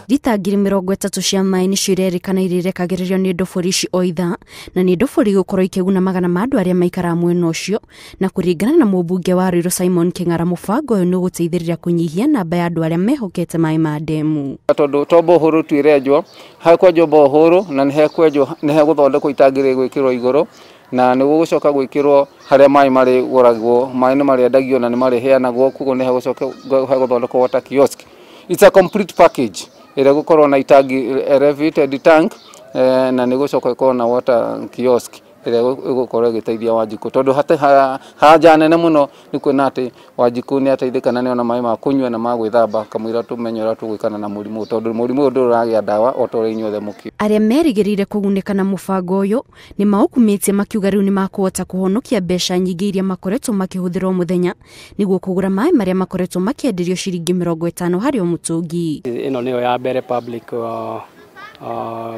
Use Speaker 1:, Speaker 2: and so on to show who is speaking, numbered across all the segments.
Speaker 1: Rita 30 cia maĩ nĩcio irerĩkana irekagĩrĩrio nĩ ndobori ici o ithaa, na nĩ ndobori gũkorwo ikĩguna magana ma andũ arĩa maikara mwena ũcio, na kũringana na mũmbunge wa Ruiru Simon Kĩng'ara, mũbango ũyũ nĩ ũgũteithĩrĩria kũnyihia namba ya andũ arĩa mehokete maĩ ma ndemu.
Speaker 2: Tondũ to bohoro tuirenjwo hakwenjwo bohoro na nĩ hegũthondekwo itangi rĩgwĩkĩrwo igũrũ na nĩ gũgũcoka gwĩkĩrwo harĩa maĩ marĩ gũragwo, maĩ nĩ marĩendagio na nĩ marĩheanagwo, koguo nĩ hegũthondekwo water kiosk. It's a complete package. Ĩrĩa gũkorwo na itangi elevated tank na nĩ gũcoka gũkorwo na water kiosk ĩrĩa gũkorwo ĩgĩteithia Wanjikũ, tondũ haja nene mũno nĩ kuona atĩ Wanjikũ nĩ ateithĩka na nĩ ona maĩ ma kũnyua na ma gwĩthamba, kamũira tũmenye ũrĩa tũgwĩkana na mũrimũ, tondũ mũrimũ ũyũ ndũragĩa ndawa o ta ũrĩa inyuothe mũkĩ.
Speaker 1: Arĩa merĩgĩrĩire kũgunĩka na mũbango ũyũ nĩ maũkumĩtie makiuga rĩu nĩ makũhota kũhonokia mbeca nyingĩ iria makoretwo makĩhũthĩra o mũthenya nĩguo kũgũra maĩ marĩa makoretwo makĩenderio ciringi 50 harĩ o mũtũngi.
Speaker 3: Ĩno nĩyo ya mbere public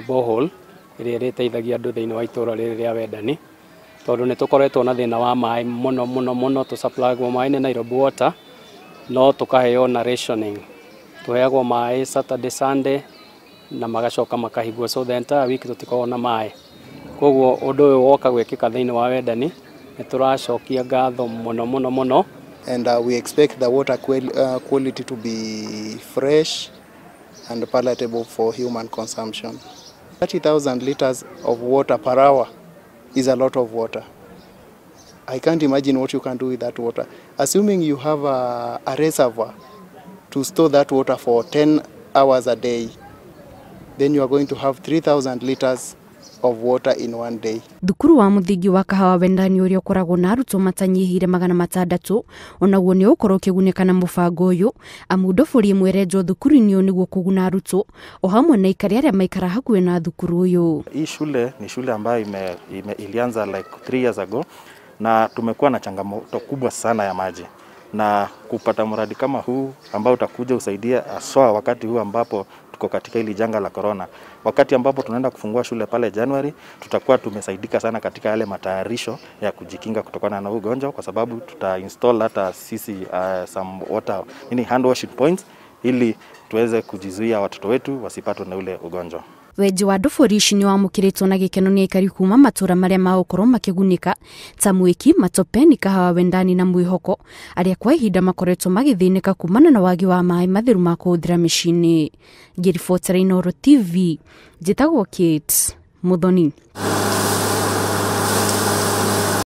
Speaker 3: borehole ĩrĩa ĩteithagia andũ thĩinĩ wa itũũra rĩrĩ rĩa Wendani, tondũ nĩ tũkoretwo na thĩna wa maĩ mũno tũsupplyagwo maĩ nĩ Nairobi Water, no tũkaheo na rationing. Tũheagwo maĩ Saturday Sunday na magacoka makahingwo, so the entire week tũtikoragwo na maĩ. Koguo ũndũ ũyũ woka gwĩkĩka thĩinĩ wa Wendani nĩ tũracokia ngatho mũno.
Speaker 4: And we expect the water quality to be fresh and palatable for human consumption. 30,000 liters of water per hour is a lot of water. I can't imagine what you can do with that water. Assuming you have a reservoir to store that water for 10 hours a day, then you are going to have 3,000 liters of water in one day.
Speaker 1: Thukuru wa mũthingi wa Kahawa Wendani ũrĩa ũkoragwo na arutwo matanyihire 600 onaguo nĩ ũkorwo ũkĩgunĩka na mũbango ũyũ, amu ndobori ĩmwe ĩrenjwo thukuru-inĩ ũyũ nĩguo kũguna arutwo o hamwe na aikari arĩa maikara hakuhĩ na thukuru ũyũ.
Speaker 5: Hii shule ni shule ambayo ilianza like 3 years ago na tumekuwa na changamoto kubwa sana ya maji, na kupata mradi kama huu ambao utakuja usaidia aswa wakati huu ambapo tuko katika hili janga la corona. Wakati ambapo tunaenda kufungua shule pale January, tutakuwa tumesaidika sana katika yale matayarisho ya kujikinga kutokana na ugonjwa, kwa sababu install hata sisi some water hand washing points ili tuweze kujizuia watoto wetu wasipatwe na ule ugonjwa.
Speaker 1: Wenji wa ndobori ici nĩ wamũkĩrĩtwo na gĩkeno nĩ aikari kuma matũra marĩa magũkorwo makĩgunĩka ta Mwiki, Matopeni, Kahawa Wendani na Mwĩhoko, arĩa kwa ihinda makoretwo magĩthĩnĩka kumana na wagi wa maĩ matheru ma kũhũthĩra mĩciĩ-inĩ. Ngĩribotera Inooro TV, njĩtagwo Kate Muthoni.